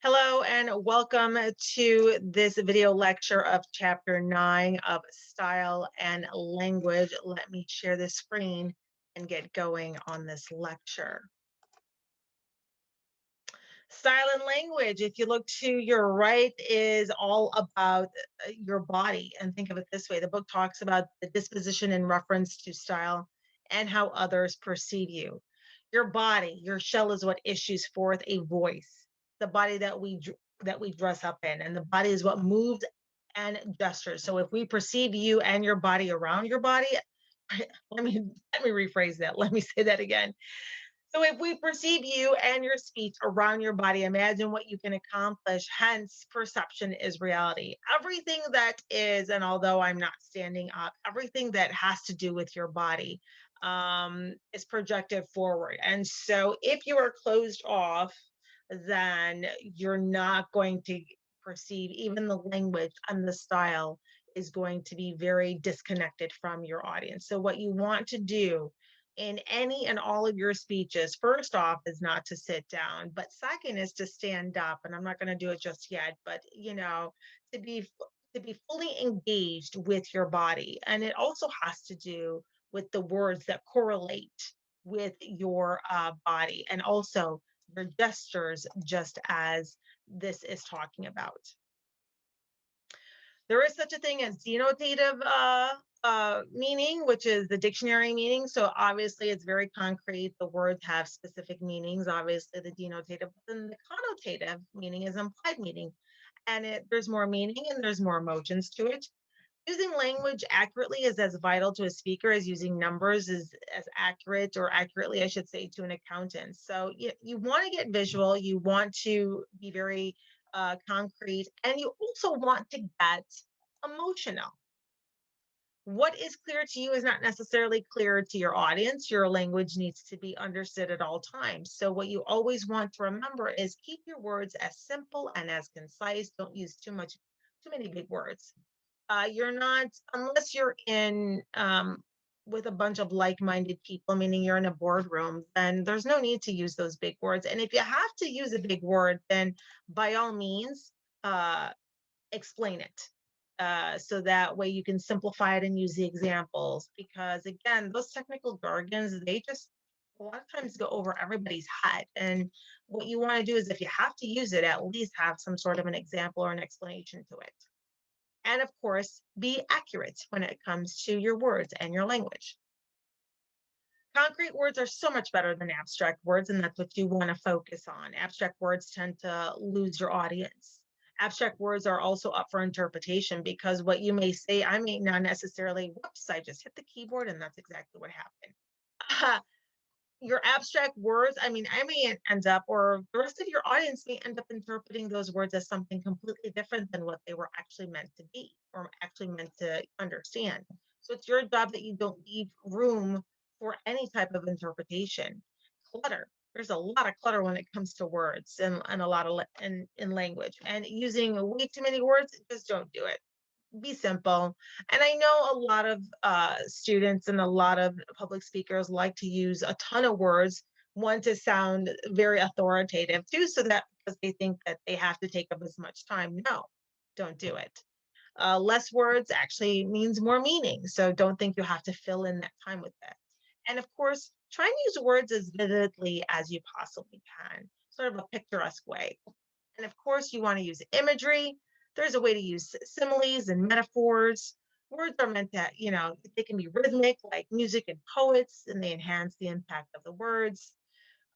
Hello and welcome to this video lecture of chapter 9 of style and language. Let me share the screen and get going on this lecture. Style and language, if you look to your right, is all about your body. And think of it this way: the book talks about the disposition in reference to style and how others perceive you. Your body, your shell is what issues forth a voice. The body that we dress up in, and the body is what moves and gestures. So if we perceive you and your body around your body, let me rephrase that. Let me say that again. So if we perceive you and your speech around your body, imagine what you can accomplish. Hence, perception is reality. Everything that is, and although I'm not standing up, everything that has to do with your body is projected forward. And so if you are closed off, then you're not going to perceive even the language and the style is going to be very disconnected from your audience. So what you want to do in any and all of your speeches, first off, is not to sit down, but second is to stand up. And I'm not going to do it just yet, but to be to be fully engaged with your body. And it also has to do with the words that correlate with your body and also your gestures, just as this is talking about. There is such a thing as denotative meaning, which is the dictionary meaning. So obviously, it's very concrete. The words have specific meanings. Obviously, the denotative, but then the connotative meaning is implied meaning, and there's more meaning and there's more emotions to it. Using language accurately is as vital to a speaker as using numbers is as accurate, or accurately, I should say, to an accountant. So you want to get visual, you want to be very concrete, and you also want to get emotional. What is clear to you is not necessarily clear to your audience. Your language needs to be understood at all times. So, what you always want to remember is keep your words as simple and as concise. Don't use too many big words. You're not, unless you're in with a bunch of like-minded people, meaning you're in a boardroom, then there's no need to use those big words. And if you have to use a big word, then by all means, uh, explain it. So that way you can simplify it and use the examples. Because again, those technical jargons, they just a lot of times go over everybody's head. And what you want to do is if you have to use it, at least have some sort of an example or an explanation to it. And of course, be accurate when it comes to your words and your language. Concrete words are so much better than abstract words, and that's what you want to focus on. Abstract words tend to lose your audience. Abstract words are also up for interpretation because what you may say, I may not necessarily, whoops, I just hit the keyboard and that's exactly what happened. Your abstract words, I mean, I may end up, or the rest of your audience may end up interpreting those words as something completely different than what they were actually meant to be or actually meant to understand. So it's your job that you don't leave room for any type of interpretation. Clutter. There's a lot of clutter when it comes to words and a lot of in language. And using way too many words, just don't do it. Be simple. And I know a lot of students and a lot of public speakers like to use a ton of words, one to sound very authoritative, two, so that because they think that they have to take up as much time. No, don't do it. Less words actually means more meaning. So don't think you have to fill in that time with that. And of course, try and use words as vividly as you possibly can, sort of a picturesque way. And of course, you want to use imagery. There's a way to use similes and metaphors. Words are meant to, they can be rhythmic like music and poets, and they enhance the impact of the words.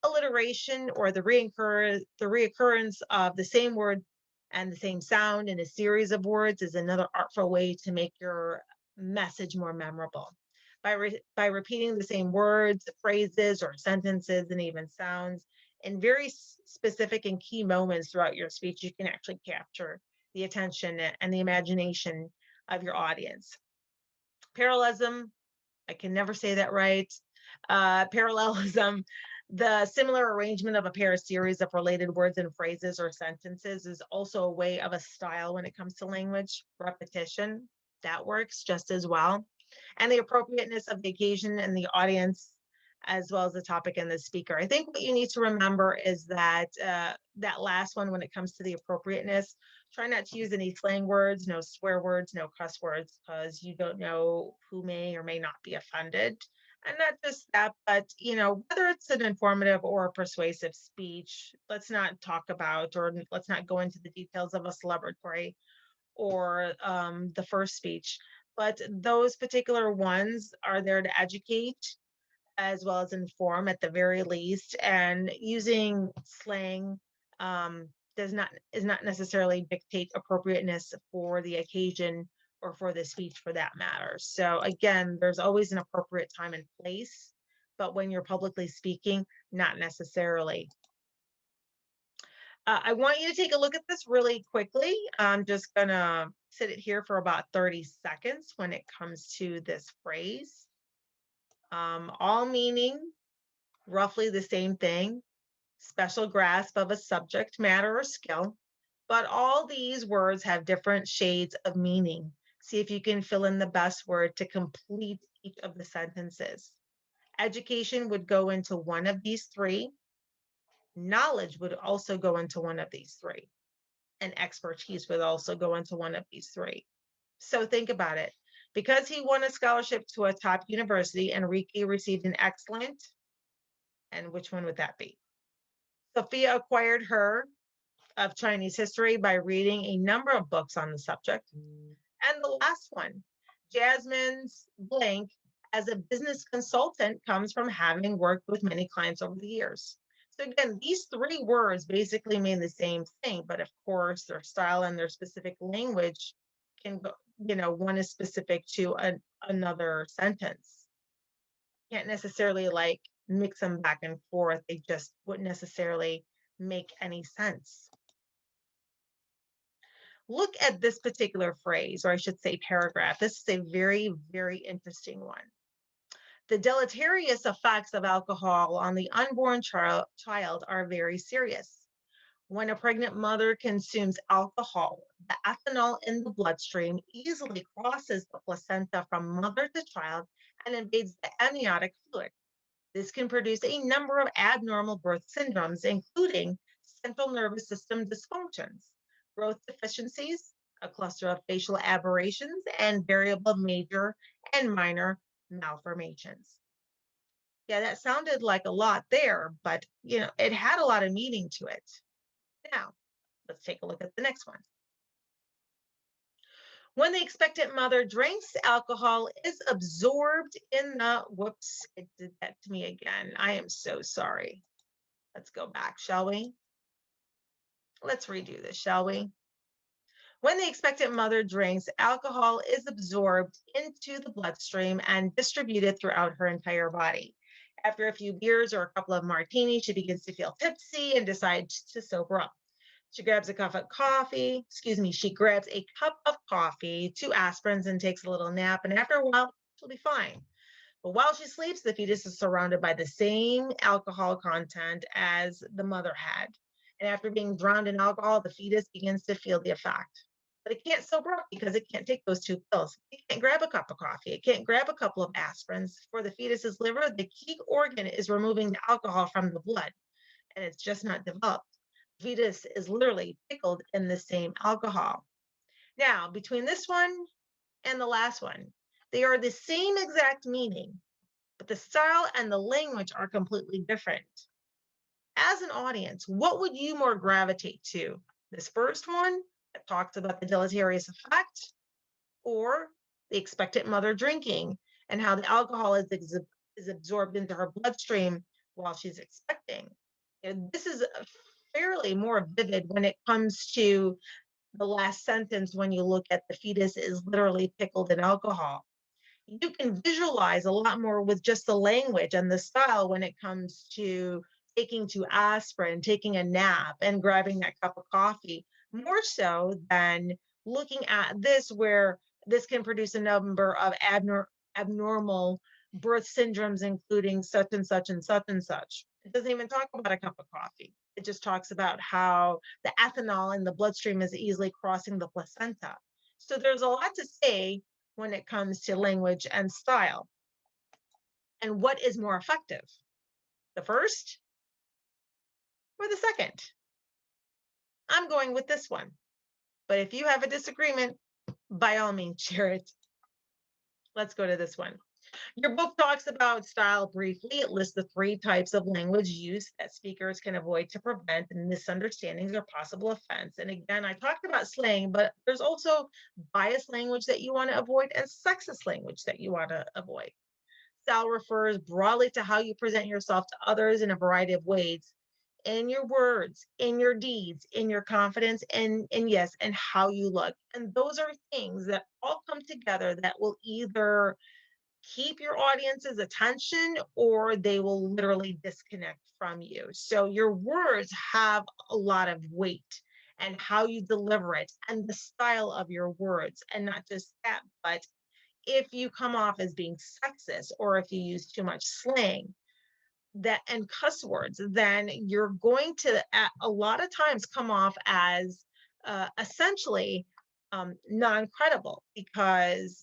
Alliteration, or the reoccurrence of the same word and the same sound in a series of words, is another artful way to make your message more memorable. By repeating the same words, phrases, or sentences, and even sounds in very specific and key moments throughout your speech, you can actually capture the attention and the imagination of your audience. Parallelism, I can never say that right. Parallelism, the similar arrangement of a pair of series of related words and phrases or sentences, is also a way of a style when it comes to language. Repetition, that works just as well. And the appropriateness of the occasion and the audience. as well as the topic and the speaker. I think what you need to remember is that that last one, when it comes to the appropriateness, try not to use any slang words, no swear words, no cuss words, because you don't know who may or may not be offended. And not just that, but whether it's an informative or a persuasive speech, let's not talk about or let's not go into the details of a celebratory or the first speech. But those particular ones are there to educate as well as inform at the very least. And using slang um, is not necessarily dictate appropriateness for the occasion or for the speech for that matter. So again, there's always an appropriate time and place, but when you're publicly speaking, not necessarily. I want you to take a look at this really quickly. I'm just gonna sit it here for about 30 seconds when it comes to this phrase. All meaning roughly the same thing, special grasp of a subject matter or skill, but all these words have different shades of meaning. See if you can fill in the best word to complete each of the sentences. Education would go into one of these three. Knowledge would also go into one of these three. And expertise would also go into one of these three. So think about it. Because he won a scholarship to a top university, Enrique received an excellent, and which one would that be? Sophia acquired her of Chinese history by reading a number of books on the subject. And the last one, Jasmine's blank as a business consultant comes from having worked with many clients over the years. So again, these three words basically mean the same thing, but of course their style and their specific language can go, one is specific to another sentence. Can't necessarily like mix them back and forth. They just wouldn't necessarily make any sense. Look at this particular phrase, or I should say paragraph. This is a very, very interesting one. The deleterious effects of alcohol on the unborn child are very serious. When a pregnant mother consumes alcohol, the ethanol in the bloodstream easily crosses the placenta from mother to child and invades the amniotic fluid. This can produce a number of abnormal birth syndromes, including central nervous system dysfunctions, growth deficiencies, a cluster of facial aberrations, and variable major and minor malformations. Yeah, that sounded like a lot there, but it had a lot of meaning to it. Now, let's take a look at the next one. When the expectant mother drinks, alcohol is absorbed in the, whoops, it did that to me again. I am so sorry. Let's go back, shall we? Let's redo this, shall we? When the expectant mother drinks, alcohol is absorbed into the bloodstream and distributed throughout her entire body. After a few beers or a couple of martinis, she begins to feel tipsy and decides to sober up. She grabs a cup of coffee, she grabs a cup of coffee, 2 aspirins, and takes a little nap. And after a while, she'll be fine. But while she sleeps, the fetus is surrounded by the same alcohol content as the mother had. And after being drowned in alcohol, the fetus begins to feel the effect. But it can't sober up because it can't take those 2 pills. It can't grab a cup of coffee. It can't grab a couple of aspirins. For the fetus's liver, the key organ is removing the alcohol from the blood, and it's just not developed. The fetus is literally pickled in the same alcohol. Now, between this one and the last one, they are the same exact meaning, but the style and the language are completely different. As an audience, what would you more gravitate to? This first one that talks about the deleterious effect, or the expectant mother drinking and how the alcohol is absorbed into her bloodstream while she's expecting? This is fairly more vivid when it comes to the last sentence when you look at the fetus is literally pickled in alcohol. You can visualize a lot more with just the language and the style when it comes to taking 2 aspirin, taking a nap, and grabbing that cup of coffee, more so than looking at this, where this can produce a number of abnormal birth syndromes, including such and such and such and such. It doesn't even talk about a cup of coffee. It just talks about how the ethanol in the bloodstream is easily crossing the placenta. So there's a lot to say when it comes to language and style. And what is more effective? The first or the second? I'm going with this one. But if you have a disagreement, by all means, share it. Let's go to this one. Your book talks about style briefly. It lists the three types of language use that speakers can avoid to prevent misunderstandings or possible offense. And again, I talked about slang, but there's also biased language that you want to avoid and sexist language that you want to avoid. Style refers broadly to how you present yourself to others in a variety of ways, in your words, in your deeds, in your confidence, and yes, and how you look. And those are things that all come together that will either keep your audience's attention or they will literally disconnect from you. So your words have a lot of weight and how you deliver it and the style of your words. And not just that, but if you come off as being sexist or if you use too much slang that and cuss words, then you're going to a lot of times come off as essentially non-credible because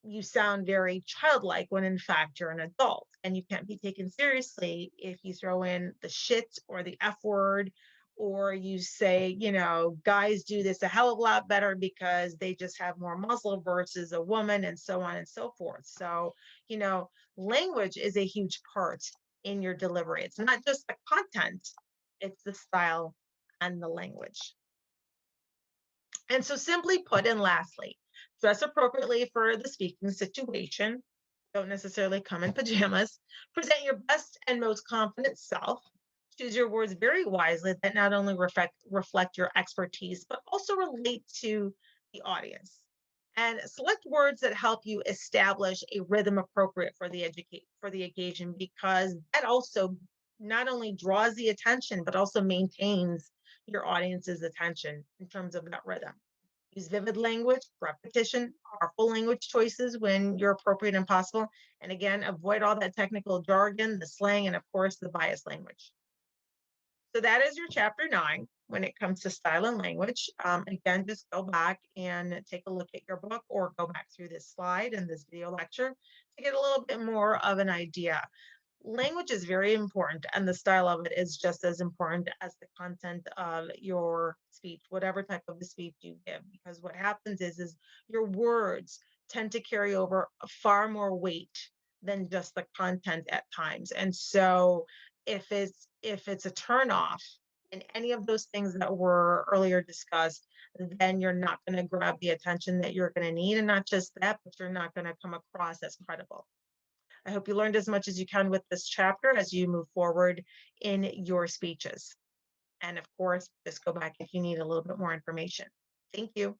you sound very childlike when in fact you're an adult and you can't be taken seriously if you throw in the shit or the F word or you say, guys do this a hell of a lot better because they just have more muscle versus a woman and so on and so forth. So, language is a huge part in your delivery. It's not just the content, it's the style and the language. And so, simply put, and lastly, dress appropriately for the speaking situation. Don't necessarily come in pajamas. Present your best and most confident self. Choose your words very wisely that not only reflect your expertise, but also relate to the audience. And select words that help you establish a rhythm appropriate for the occasion, because that also not only draws the attention, but also maintains your audience's attention in terms of that rhythm. Use vivid language, repetition, powerful language choices when you're appropriate and possible. And again, avoid all that technical jargon, the slang, and of course, the biased language. So that is your chapter 9 when it comes to style and language. Again, just go back and take a look at your book or go back through this slide and this video lecture to get a little bit more of an idea. Language is very important and the style of it is just as important as the content of your speech, whatever type of the speech you give, because what happens is your words tend to carry over far more weight than just the content at times. And so if it's a turn off in any of those things that were earlier discussed, then you're not going to grab the attention that you're going to need. And not just that, but you're not going to come across as credible. I hope you learned as much as you can with this chapter as you move forward in your speeches. And of course, just go back if you need a little bit more information. Thank you.